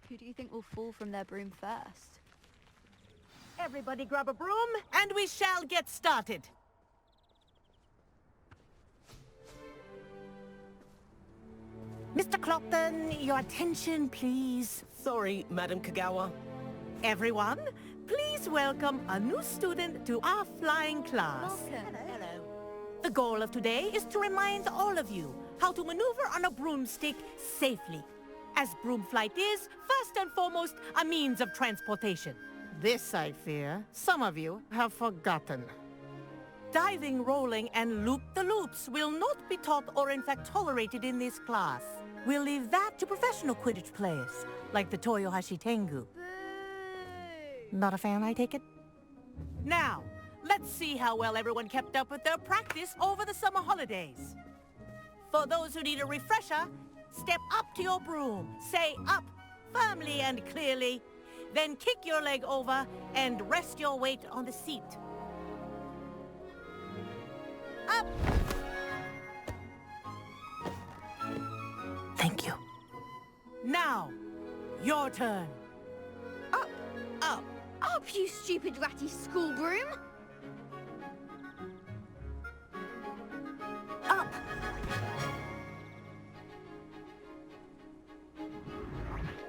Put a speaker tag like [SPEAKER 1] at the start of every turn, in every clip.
[SPEAKER 1] Who do you think will fall from their broom first?
[SPEAKER 2] Everybody grab a broom.
[SPEAKER 3] And we shall get started. Mr. Clopton, your attention, please.
[SPEAKER 4] Sorry, Madam Kagawa.
[SPEAKER 3] Everyone, please welcome a new student to our flying class.
[SPEAKER 1] Welcome.
[SPEAKER 3] Hello. The goal of today is to remind all of you how to maneuver on a broomstick safely, as broom flight is, first and foremost, a means of transportation. This, I fear, some of you have forgotten. Diving, rolling, and loop-the-loops will not be taught or in fact tolerated in this class. We'll leave that to professional Quidditch players, like the Toyohashi Tengu.
[SPEAKER 1] Boo!
[SPEAKER 3] Not a fan, I take it? Now, let's see how well everyone kept up with their practice over the summer holidays. For those who need a refresher, step up to your broom, say up firmly and clearly, then kick your leg over and rest your weight on the seat. Up! Thank you. Now, your turn.
[SPEAKER 1] Up!
[SPEAKER 3] Up!
[SPEAKER 1] Up, you stupid ratty school broom!
[SPEAKER 3] Up!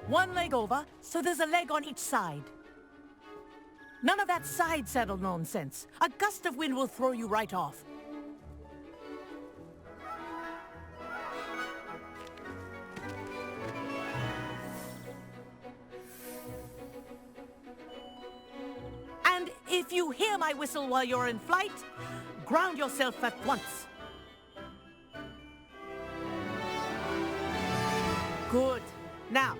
[SPEAKER 3] One leg over, so there's a leg on each side. None of that side saddle nonsense. A gust of wind will throw you right off. And if you hear my whistle while you're in flight, ground yourself at once. Good. Now,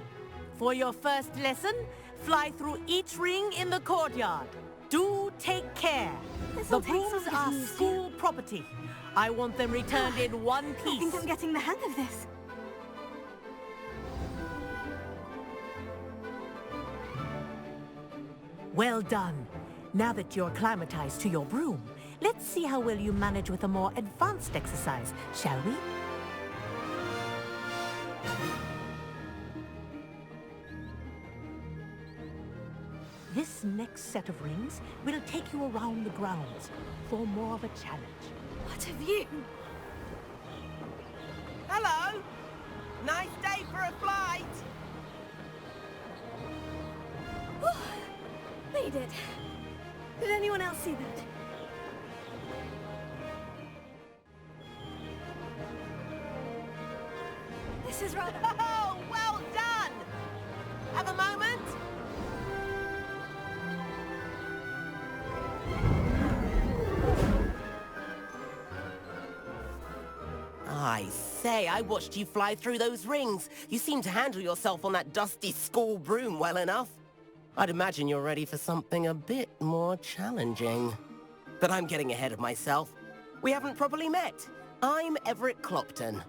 [SPEAKER 3] for your first lesson, fly through each ring in the courtyard. Do take care. The brooms are school property. I want them returned in one piece.
[SPEAKER 2] I think I'm getting the hang of this.
[SPEAKER 3] Well done. Now that you're acclimatized to your broom, let's see how well you manage with a more advanced exercise, shall we? This next set of rings will take you around the grounds for more of a challenge.
[SPEAKER 2] What have you?
[SPEAKER 4] Hello! Nice day for a flight!
[SPEAKER 2] Made it. Did anyone else see that? This is rather...
[SPEAKER 4] Oh, well done! Have a moment? I say, I watched you fly through those rings. You seem to handle yourself on that dusty school broom well enough. I'd imagine you're ready for something a bit more challenging. But I'm getting ahead of myself. We haven't properly met. I'm Everett Clopton.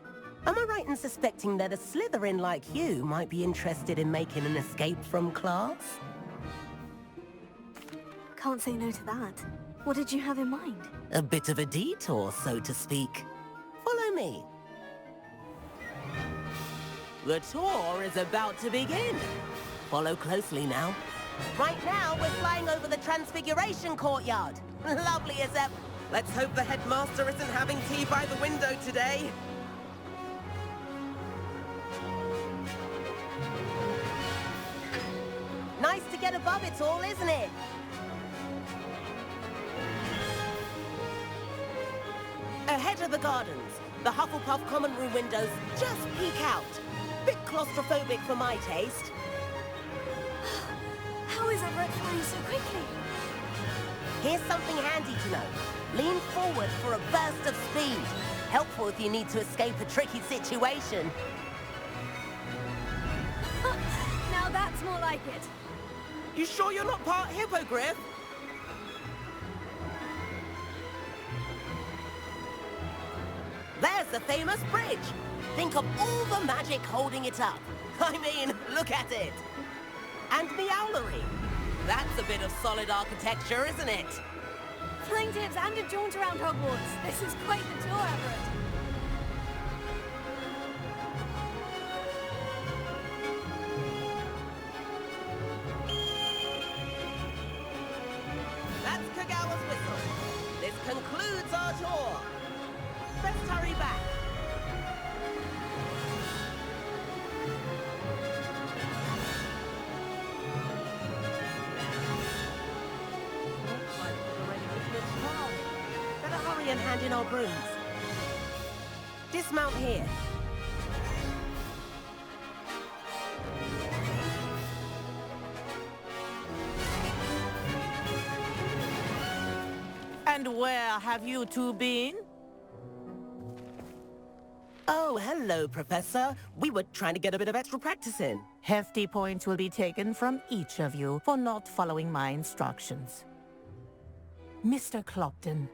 [SPEAKER 4] Am I right in suspecting that a Slytherin like you might be interested in making an escape from class?
[SPEAKER 2] Can't say no to that. What did you have in mind?
[SPEAKER 4] A bit of a detour, so to speak. Follow me. The tour is about to begin. Follow closely now. Right now, we're flying over the Transfiguration Courtyard. Lovely as ever. Let's hope the headmaster isn't having tea by the window today. Nice to get above it all, isn't it? Ahead of the gardens, the Hufflepuff common room windows just peek out. Bit claustrophobic for my taste.
[SPEAKER 2] How is Everett flying so quickly?
[SPEAKER 4] Here's something handy to know. Lean forward for a burst of speed. Helpful if you need to escape a tricky situation.
[SPEAKER 2] Now that's more like it.
[SPEAKER 4] You sure you're not part hippogriff? There's the famous bridge. Think of all the magic holding it up. I mean, look at it. And Meowlery. That's a bit of solid architecture, isn't it?
[SPEAKER 2] Flying tips and a jaunt around Hogwarts. This is quite the tour, Everett.
[SPEAKER 4] hand in our brooms. Dismount here.
[SPEAKER 3] And where have you two been?
[SPEAKER 4] Oh, hello, Professor. We were trying to get a bit of extra practice in.
[SPEAKER 3] Hefty points will be taken from each of you for not following my instructions. Mr. Clopton,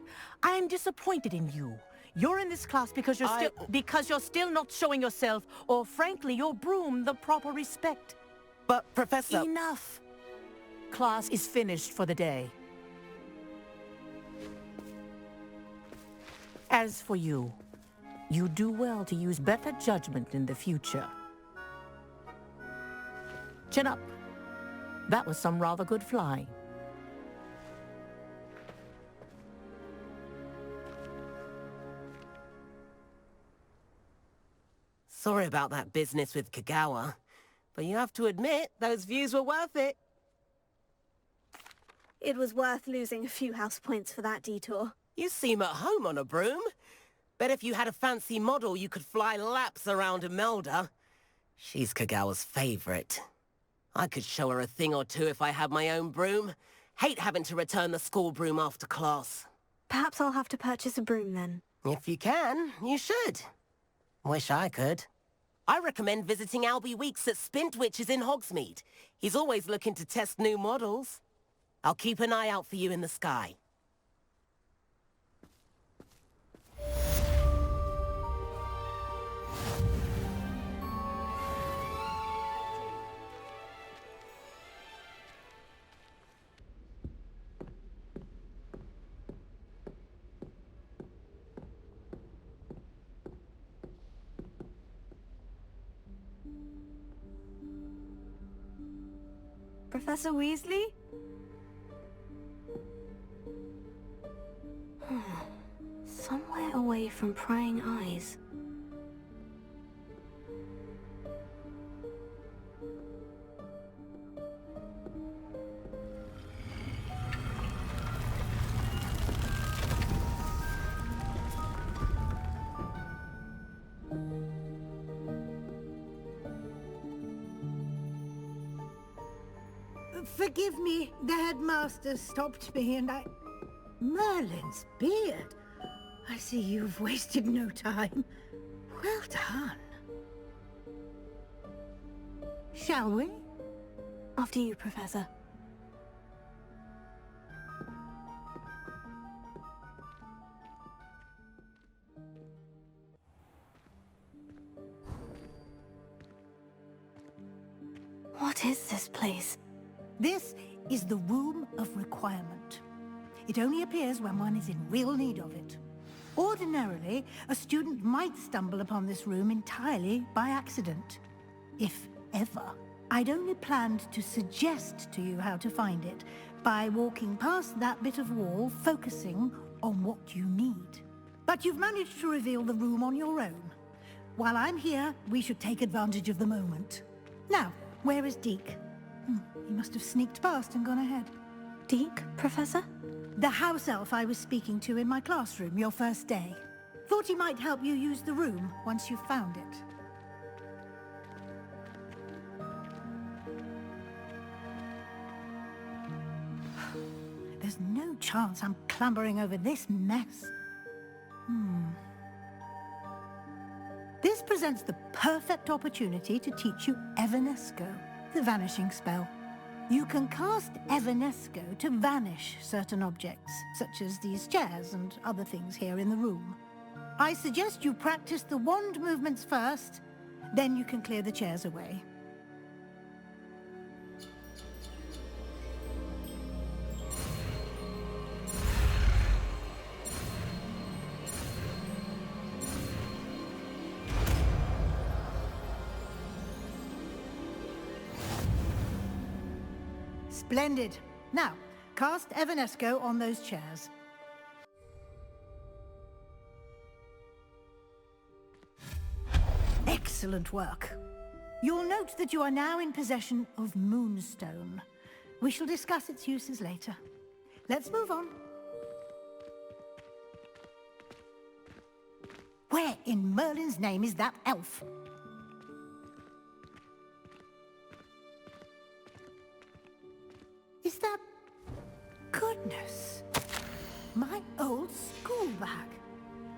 [SPEAKER 3] I'm disappointed in you. You're in this class because you're still not showing yourself, or frankly, your broom, the proper respect.
[SPEAKER 4] But, Professor...
[SPEAKER 3] Enough! Class is finished for the day. As for you, you do well to use better judgment in the future. Chin up. That was some rather good flying.
[SPEAKER 4] Sorry about that business with Kagawa, but you have to admit, those views were worth it.
[SPEAKER 2] It was worth losing a few house points for that detour.
[SPEAKER 4] You seem at home on a broom. Bet if you had a fancy model, you could fly laps around Imelda. She's Kagawa's favorite. I could show her a thing or two if I had my own broom. Hate having to return the school broom after class.
[SPEAKER 2] Perhaps I'll have to purchase a broom then.
[SPEAKER 4] If you can, you should. Wish I could. I recommend visiting Albie Weeks at Spintwitches in Hogsmeade. He's always looking to test new models. I'll keep an eye out for you in the sky.
[SPEAKER 2] Professor Weasley? Somewhere away from prying eyes.
[SPEAKER 5] Forgive me, the headmaster stopped me and I... Merlin's beard. I see you've wasted no time. Well done. Shall we?
[SPEAKER 2] After you, Professor. What is this place?
[SPEAKER 5] This is the Room of Requirement. It only appears when one is in real need of it. Ordinarily, a student might stumble upon this room entirely by accident. If ever. I'd only planned to suggest to you how to find it by walking past that bit of wall, focusing on what you need. But you've managed to reveal the room on your own. While I'm here, we should take advantage of the moment. Now, where is Deke? He must have sneaked past and gone ahead.
[SPEAKER 2] Deke, Professor?
[SPEAKER 5] The house elf I was speaking to in my classroom your first day. Thought he might help you use the room once you've found it. There's no chance I'm clambering over this mess. This presents the perfect opportunity to teach you Evanesco, the vanishing spell. You can cast Evanesco to vanish certain objects, such as these chairs and other things here in the room. I suggest you practice the wand movements first, then you can clear the chairs away. Splendid. Now, cast Evanesco on those chairs. Excellent work. You'll note that you are now in possession of Moonstone. We shall discuss its uses later. Let's move on. Where in Merlin's name is that elf? Is that... Goodness. My old school bag.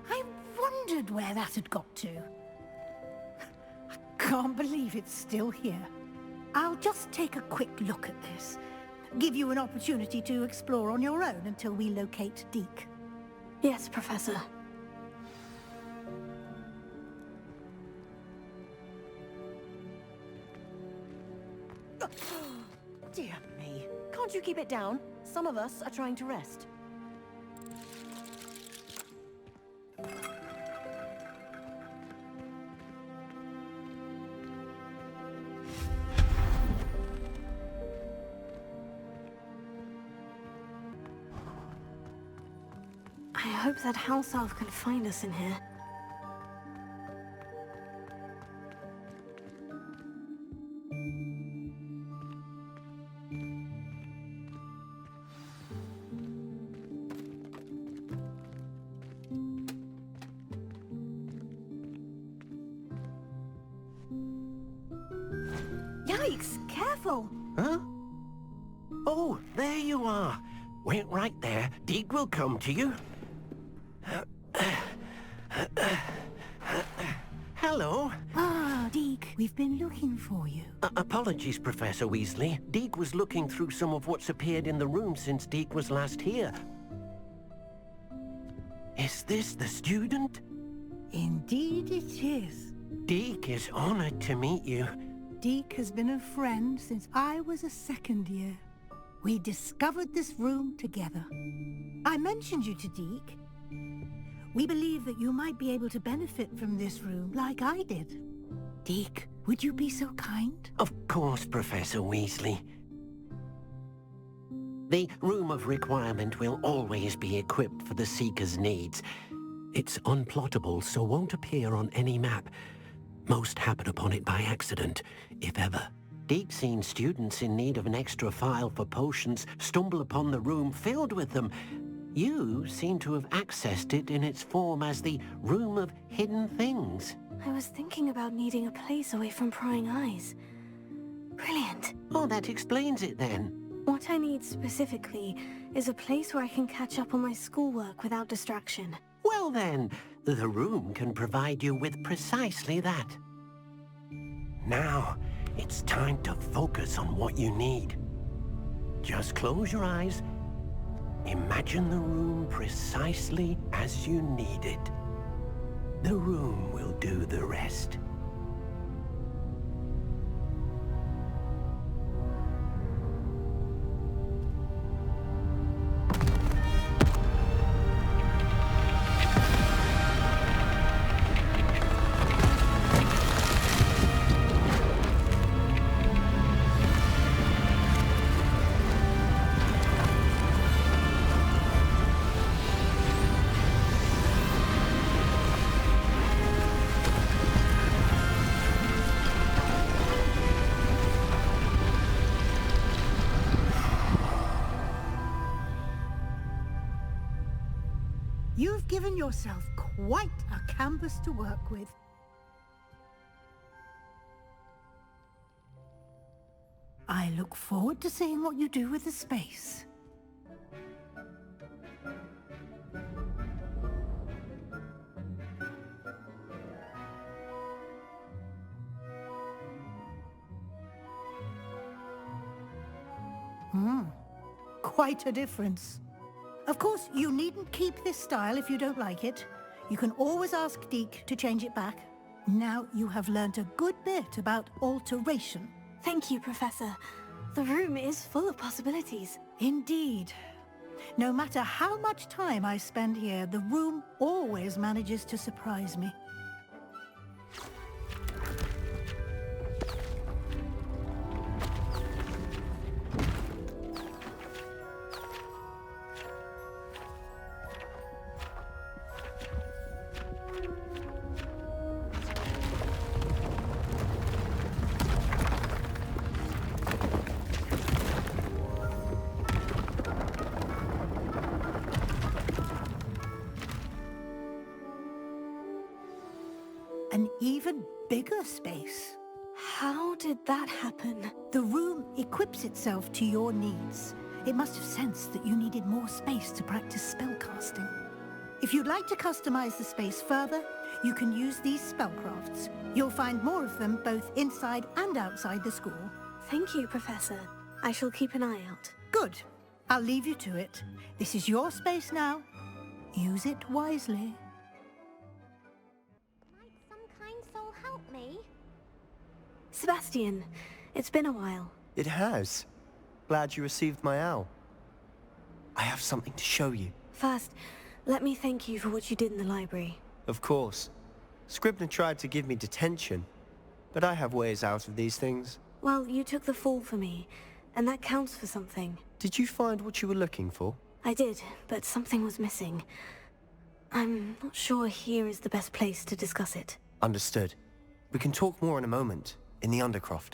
[SPEAKER 5] I wondered where that had got to. I can't believe it's still here. I'll just take a quick look at this. Give you an opportunity to explore on your own until we locate Deke.
[SPEAKER 2] Yes, Professor.
[SPEAKER 6] Dear me. Can't you keep it down? Some of us are trying to rest.
[SPEAKER 2] I hope that house elf can find us in here.
[SPEAKER 6] Yikes! Careful!
[SPEAKER 7] Huh? Oh, there you are. Wait right there. Deke will come to you. Hello.
[SPEAKER 5] Ah, Deke, we've been looking for you.
[SPEAKER 7] Apologies, Professor Weasley. Deke was looking through some of what's appeared in the room since Deke was last here. Is this the student?
[SPEAKER 5] Indeed it is.
[SPEAKER 7] Deke is honored to meet you.
[SPEAKER 5] Deke has been a friend since I was a second year. We discovered this room together. I mentioned you to Deke. We believe that you might be able to benefit from this room like I did. Deke, would you be so kind?
[SPEAKER 7] Of course, Professor Weasley. The Room of Requirement will always be equipped for the Seeker's needs. It's unplottable, so won't appear on any map. Most happen upon it by accident, if ever. Deke's seen students in need of an extra file for potions stumble upon the room filled with them. You seem to have accessed it in its form as the Room of Hidden Things.
[SPEAKER 2] I was thinking about needing a place away from prying eyes. Brilliant.
[SPEAKER 7] Oh, that explains it then.
[SPEAKER 2] What I need specifically is a place where I can catch up on my schoolwork without distraction.
[SPEAKER 7] Well then, the room can provide you with precisely that. Now, it's time to focus on what you need. Just close your eyes. Imagine the room precisely as you need it. The room will do the rest.
[SPEAKER 5] You've given yourself quite a canvas to work with. I look forward to seeing what you do with the space. Quite a difference. Of course, you needn't keep this style if you don't like it. You can always ask Deke to change it back. Now you have learnt a good bit about alteration.
[SPEAKER 2] Thank you, Professor. The room is full of possibilities.
[SPEAKER 5] Indeed. No matter how much time I spend here, the room always manages to surprise me. an even bigger space.
[SPEAKER 2] How did that happen?
[SPEAKER 5] The room equips itself to your needs. It must have sensed that you needed more space to practice spellcasting. If you'd like to customize the space further, you can use these spellcrafts. You'll find more of them both inside and outside the school.
[SPEAKER 2] Thank you, Professor. I shall keep an eye out.
[SPEAKER 5] Good. I'll leave you to it. This is your space now. Use it wisely.
[SPEAKER 1] Might some kind soul help me?
[SPEAKER 2] Sebastian, it's been a while.
[SPEAKER 8] It has. Glad you received my owl. I have something to show you.
[SPEAKER 2] First, let me thank you for what you did in the library.
[SPEAKER 8] Of course. Scribner tried to give me detention, but I have ways out of these things.
[SPEAKER 2] Well, you took the fall for me, and that counts for something.
[SPEAKER 8] Did you find what you were looking for?
[SPEAKER 2] I did, but something was missing. I'm not sure here is the best place to discuss it.
[SPEAKER 8] Understood. We can talk more in a moment, in the Undercroft.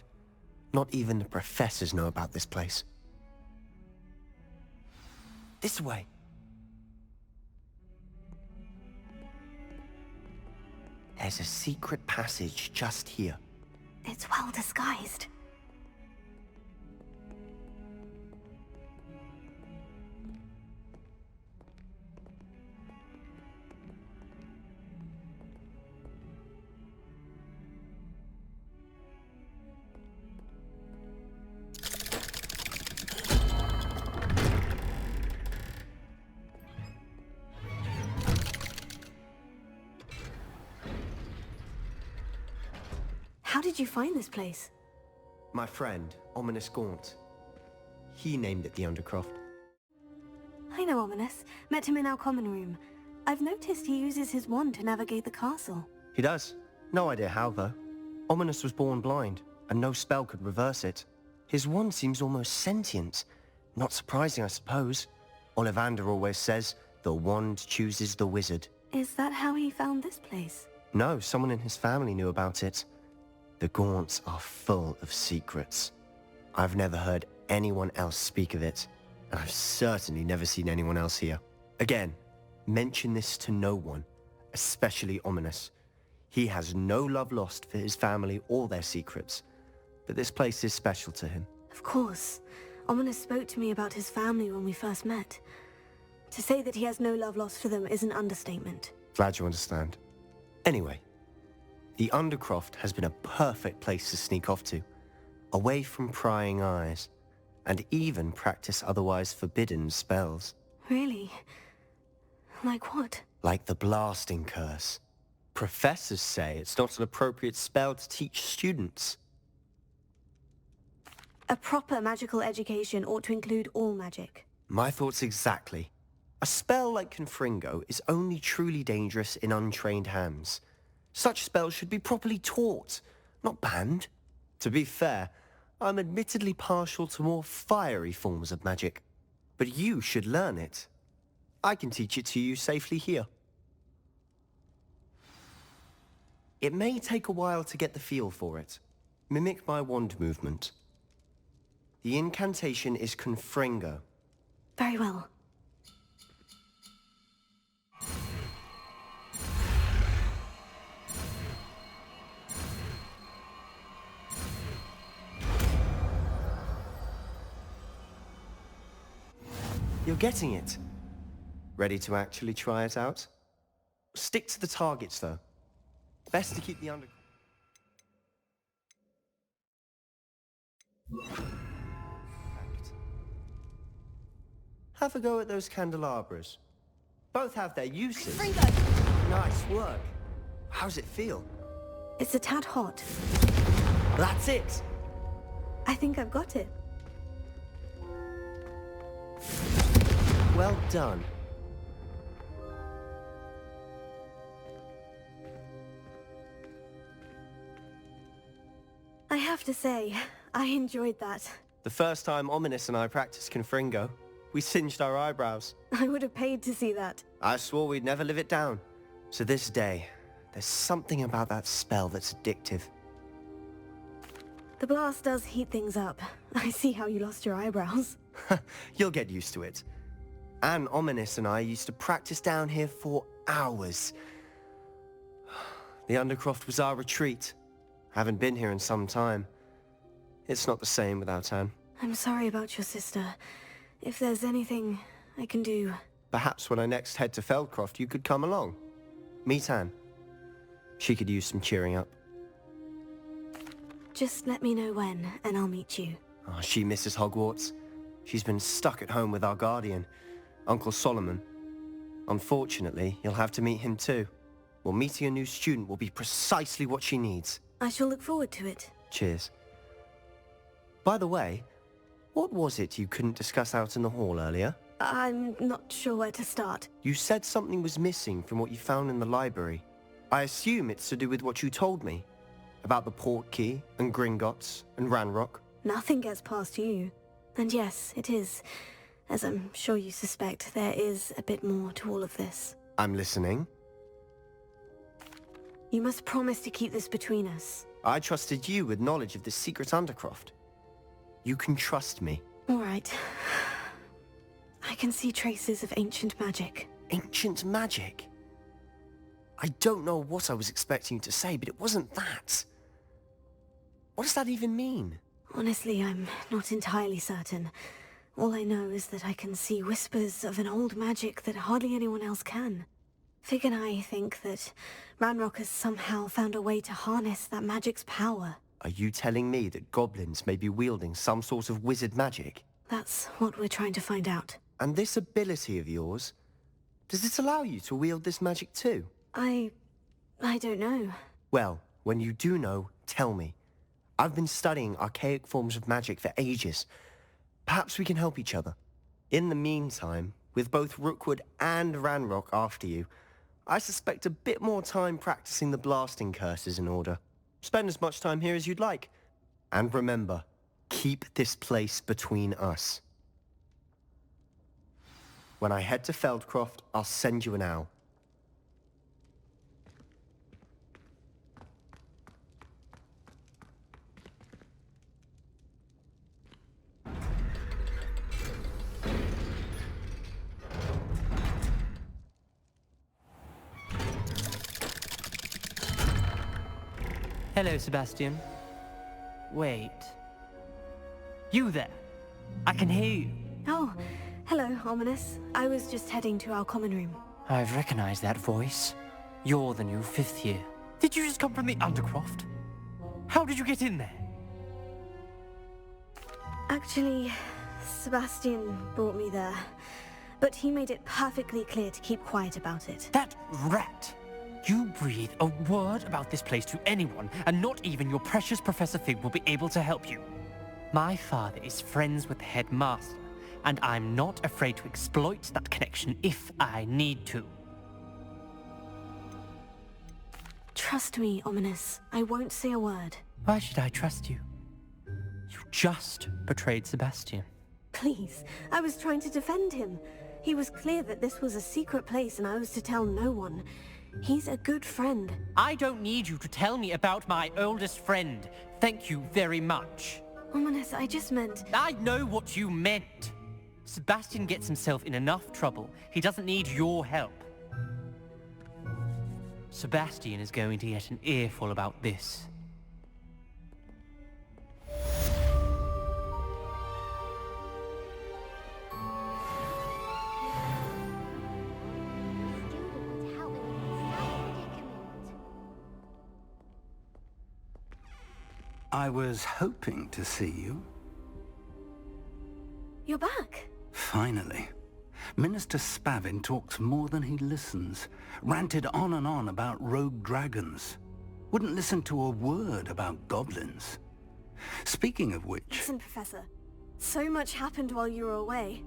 [SPEAKER 8] Not even the professors know about this place. This way. There's a secret passage just here.
[SPEAKER 2] It's well disguised. How did you find this place?
[SPEAKER 8] My friend, Ominous Gaunt. He named it the Undercroft.
[SPEAKER 2] I know Ominous. Met him in our common room. I've noticed he uses his wand to navigate the castle.
[SPEAKER 8] He does. No idea how, though. Ominous was born blind, and no spell could reverse it. His wand seems almost sentient. Not surprising, I suppose. Ollivander always says, the wand chooses the wizard.
[SPEAKER 2] Is that how he found this place?
[SPEAKER 8] No, someone in his family knew about it. The Gaunts are full of secrets. I've never heard anyone else speak of it, and I've certainly never seen anyone else here. Again, mention this to no one, especially Ominous. He has no love lost for his family or their secrets, but this place is special to him.
[SPEAKER 2] Of course. Ominous spoke to me about his family when we first met. To say that he has no love lost for them is an understatement.
[SPEAKER 8] Glad you understand. Anyway, the Undercroft has been a perfect place to sneak off to, away from prying eyes, and even practice otherwise forbidden spells.
[SPEAKER 2] Really? Like what?
[SPEAKER 8] Like the blasting curse. Professors say it's not an appropriate spell to teach students.
[SPEAKER 2] A proper magical education ought to include all magic.
[SPEAKER 8] My thoughts exactly. A spell like Confringo is only truly dangerous in untrained hands. Such spells should be properly taught, not banned. To be fair, I'm admittedly partial to more fiery forms of magic. But you should learn it. I can teach it to you safely here. It may take a while to get the feel for it. Mimic my wand movement. The incantation is Confringo.
[SPEAKER 2] Very well.
[SPEAKER 8] You're getting it. Ready to actually try it out? Stick to the targets, though. Best to keep the under... Have a go at those candelabras. Both have their uses. Nice work. How's it feel?
[SPEAKER 2] It's a tad hot.
[SPEAKER 8] That's it!
[SPEAKER 2] I think I've got it.
[SPEAKER 8] Well done.
[SPEAKER 2] I have to say, I enjoyed that.
[SPEAKER 8] The first time Ominous and I practiced Confringo, we singed our eyebrows.
[SPEAKER 2] I would have paid to see that.
[SPEAKER 8] I swore we'd never live it down. To this day, there's something about that spell that's addictive.
[SPEAKER 2] The blast does heat things up. I see how you lost your eyebrows.
[SPEAKER 8] You'll get used to it. Anne, Ominous and I used to practice down here for hours. The Undercroft was our retreat. Haven't been here in some time. It's not the same without Anne.
[SPEAKER 2] I'm sorry about your sister. If there's anything I can do...
[SPEAKER 8] Perhaps when I next head to Feldcroft, you could come along. Meet Anne. She could use some cheering up.
[SPEAKER 2] Just let me know when, and I'll meet you.
[SPEAKER 8] Oh, she misses Hogwarts. She's been stuck at home with our guardian, Uncle Solomon. Unfortunately, you'll have to meet him too. Well, meeting a new student will be precisely what she needs.
[SPEAKER 2] I shall look forward to it.
[SPEAKER 8] Cheers. By the way, what was it you couldn't discuss out in the hall earlier?
[SPEAKER 2] I'm not sure where to start.
[SPEAKER 8] You said something was missing from what you found in the library. I assume it's to do with what you told me. About the Portkey, and Gringotts, and Ranrock.
[SPEAKER 2] Nothing gets past you. And yes, it is. As I'm sure you suspect, there is a bit more to all of this.
[SPEAKER 8] I'm listening.
[SPEAKER 2] You must promise to keep this between us.
[SPEAKER 8] I trusted you with knowledge of the secret Undercroft. You can trust me.
[SPEAKER 2] All right. I can see traces of ancient magic.
[SPEAKER 8] Ancient magic? I don't know what I was expecting you to say, but it wasn't that. What does that even mean?
[SPEAKER 2] Honestly, I'm not entirely certain. All I know is that I can see whispers of an old magic that hardly anyone else can. Fig and I think that Ranrock has somehow found a way to harness that magic's power.
[SPEAKER 8] Are you telling me that goblins may be wielding some sort of wizard magic?
[SPEAKER 2] That's what we're trying to find out.
[SPEAKER 8] And this ability of yours, does it allow you to wield this magic too?
[SPEAKER 2] I don't know.
[SPEAKER 8] Well, when you do know, tell me. I've been studying archaic forms of magic for ages. Perhaps we can help each other. In the meantime, with both Rookwood and Ranrock after you, I suspect a bit more time practicing the blasting curse is in order. Spend as much time here as you'd like. And remember, keep this place between us. When I head to Feldcroft, I'll send you an owl.
[SPEAKER 9] Hello, Sebastian. Wait. You there? I can hear you.
[SPEAKER 2] Oh, hello, Ominous. I was just heading to our common room.
[SPEAKER 9] I've recognized that voice. You're the new 5th year. Did you just come from the Undercroft? How did you get in there?
[SPEAKER 2] Actually, Sebastian brought me there. But he made it perfectly clear to keep quiet about it.
[SPEAKER 9] That rat! You breathe a word about this place to anyone, and not even your precious Professor Fig will be able to help you. My father is friends with the headmaster, and I'm not afraid to exploit that connection if I need to.
[SPEAKER 2] Trust me, Ominous. I won't say a word.
[SPEAKER 9] Why should I trust you? You just betrayed Sebastian.
[SPEAKER 2] Please, I was trying to defend him. He was clear that this was a secret place and I was to tell no one. He's a good friend.
[SPEAKER 9] I don't need you to tell me about my oldest friend. Thank you very much.
[SPEAKER 2] Ominous, I just meant...
[SPEAKER 9] I know what you meant. Sebastian gets himself in enough trouble. He doesn't need your help. Sebastian is going to get an earful about this.
[SPEAKER 10] I was hoping to see you.
[SPEAKER 2] You're back.
[SPEAKER 10] Finally. Minister Spavin talks more than he listens. Ranted on and on about rogue dragons. Wouldn't listen to a word about goblins. Speaking of which...
[SPEAKER 2] Listen, Professor. So much happened while you were away.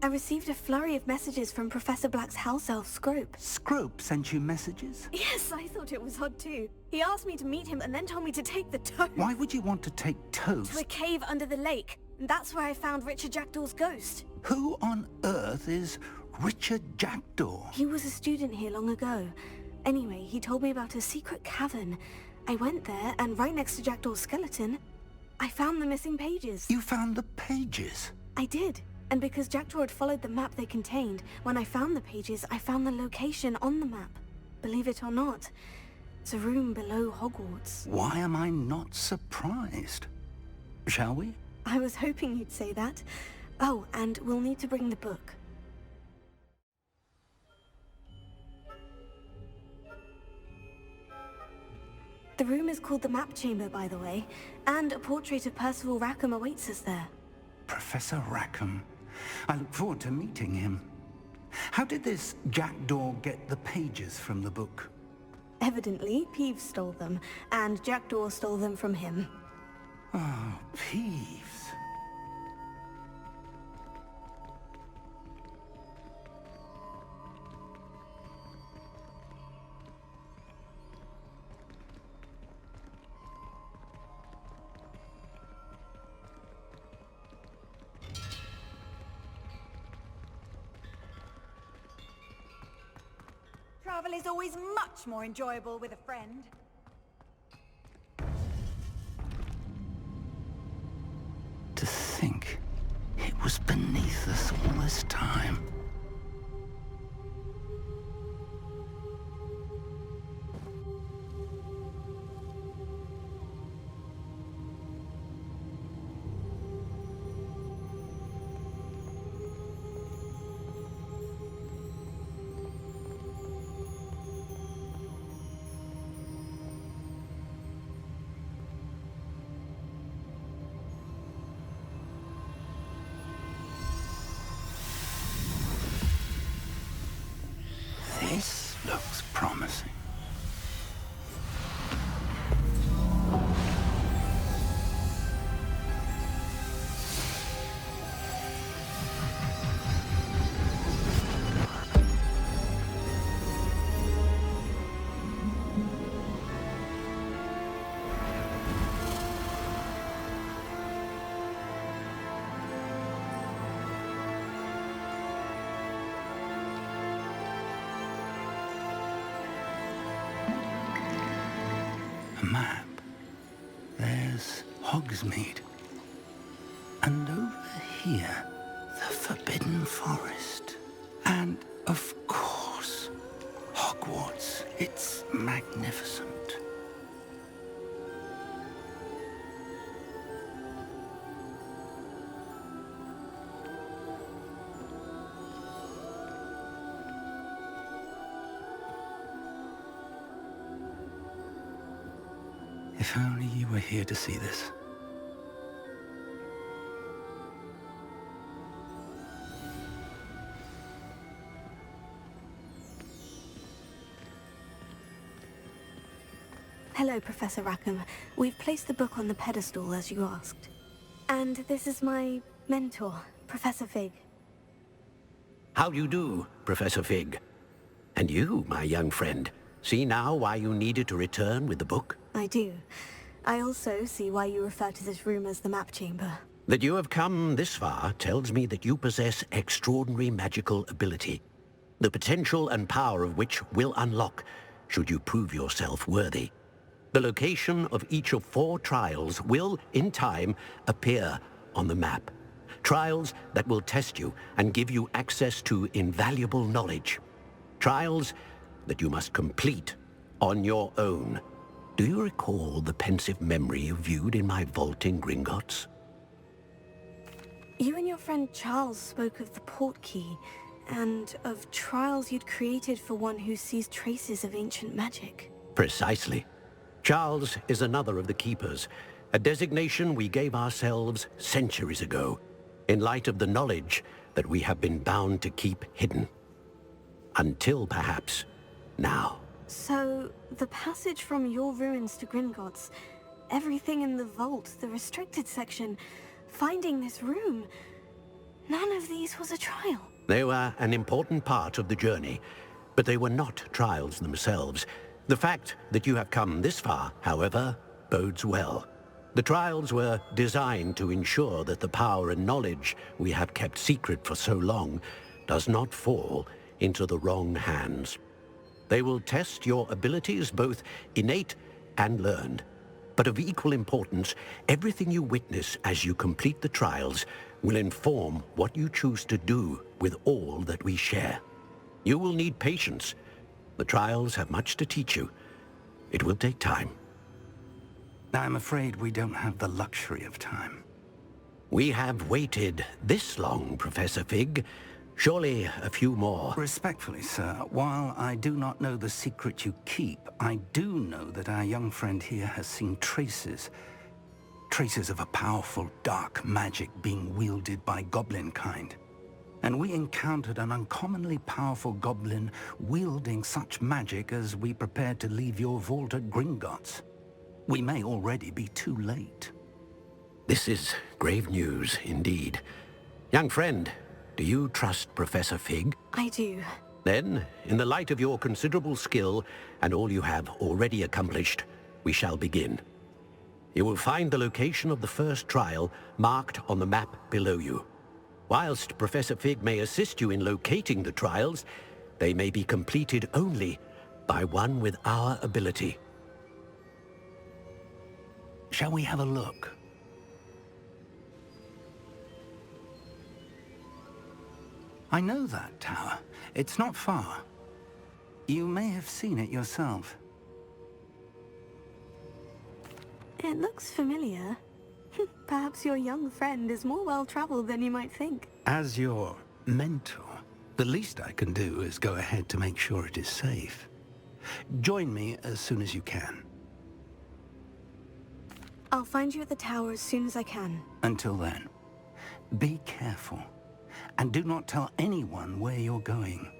[SPEAKER 2] I received a flurry of messages from Professor Black's house elf, Scrope.
[SPEAKER 10] Scrope sent you messages?
[SPEAKER 2] Yes, I thought it was odd too. He asked me to meet him and then told me to take the toast.
[SPEAKER 10] Why would you want to take toast?
[SPEAKER 2] To a cave under the lake. And that's where I found Richard Jackdaw's ghost.
[SPEAKER 10] Who on earth is Richard Jackdaw?
[SPEAKER 2] He was a student here long ago. Anyway, he told me about a secret cavern. I went there, and right next to Jackdaw's skeleton, I found the missing pages.
[SPEAKER 10] You found the pages?
[SPEAKER 2] I did. And because Jackdaw had followed the map they contained, when I found the pages, I found the location on the map. Believe it or not. It's a room below Hogwarts.
[SPEAKER 10] Why am I not surprised? Shall we?
[SPEAKER 2] I was hoping you'd say that. Oh, and we'll need to bring the book. The room is called the Map Chamber, by the way, and a portrait of Percival Rackham awaits us there.
[SPEAKER 10] Professor Rackham. I look forward to meeting him. How did this jackdaw get the pages from the book?
[SPEAKER 2] Evidently, Peeves stole them, and Jackdaw stole them from him.
[SPEAKER 10] Oh, Peeves.
[SPEAKER 11] Travel is always much more enjoyable with a friend.
[SPEAKER 10] To think it was beneath us all this time. This looks promising. A map. There's Hogsmeade. And over here, the Forbidden Forest. And, of course, Hogwarts. It's magnificent. If only you were here to see this.
[SPEAKER 2] Hello, Professor Rackham. We've placed the book on the pedestal as you asked. And this is my mentor, Professor Fig.
[SPEAKER 7] How do you do, Professor Fig? And you, my young friend, see now why you needed to return with the book?
[SPEAKER 2] I do. I also see why you refer to this room as the Map Chamber.
[SPEAKER 7] That you have come this far tells me that you possess extraordinary magical ability, the potential and power of which will unlock should you prove yourself worthy. The location of each of 4 trials will, in time, appear on the map. Trials that will test you and give you access to invaluable knowledge. Trials that you must complete on your own. Do you recall the pensive memory you viewed in my vault in Gringotts?
[SPEAKER 2] You and your friend Charles spoke of the portkey, and of trials you'd created for one who sees traces of ancient magic.
[SPEAKER 7] Precisely. Charles is another of the Keepers, a designation we gave ourselves centuries ago, in light of the knowledge that we have been bound to keep hidden. Until, perhaps, now.
[SPEAKER 2] So, the passage from your ruins to Gringotts, everything in the vault, the restricted section, finding this room, none of these was a trial.
[SPEAKER 7] They were an important part of the journey, but they were not trials themselves. The fact that you have come this far, however, bodes well. The trials were designed to ensure that the power and knowledge we have kept secret for so long does not fall into the wrong hands. They will test your abilities, both innate and learned. But of equal importance, everything you witness as you complete the trials will inform what you choose to do with all that we share. You will need patience. The trials have much to teach you. It will take time.
[SPEAKER 10] I'm afraid we don't have the luxury of time.
[SPEAKER 7] We have waited this long, Professor Fig. Surely a few more.
[SPEAKER 10] Respectfully, sir, while I do not know the secret you keep, I do know that our young friend here has seen traces of a powerful dark magic being wielded by goblin kind. And we encountered an uncommonly powerful goblin wielding such magic as we prepared to leave your vault at Gringotts. We may already be too late.
[SPEAKER 7] This is grave news indeed. Young friend, do you trust Professor Fig?
[SPEAKER 2] I do.
[SPEAKER 7] Then, in the light of your considerable skill and all you have already accomplished, we shall begin. You will find the location of the first trial marked on the map below you. Whilst Professor Fig may assist you in locating the trials, they may be completed only by one with our ability.
[SPEAKER 10] Shall we have a look? I know that tower. It's not far. You may have seen it yourself.
[SPEAKER 2] It looks familiar. Perhaps your young friend is more well-traveled than you might think.
[SPEAKER 10] As your mentor, the least I can do is go ahead to make sure it is safe. Join me as soon as you can.
[SPEAKER 2] I'll find you at the tower as soon as I can.
[SPEAKER 10] Until then, be careful. And do not tell anyone where you're going.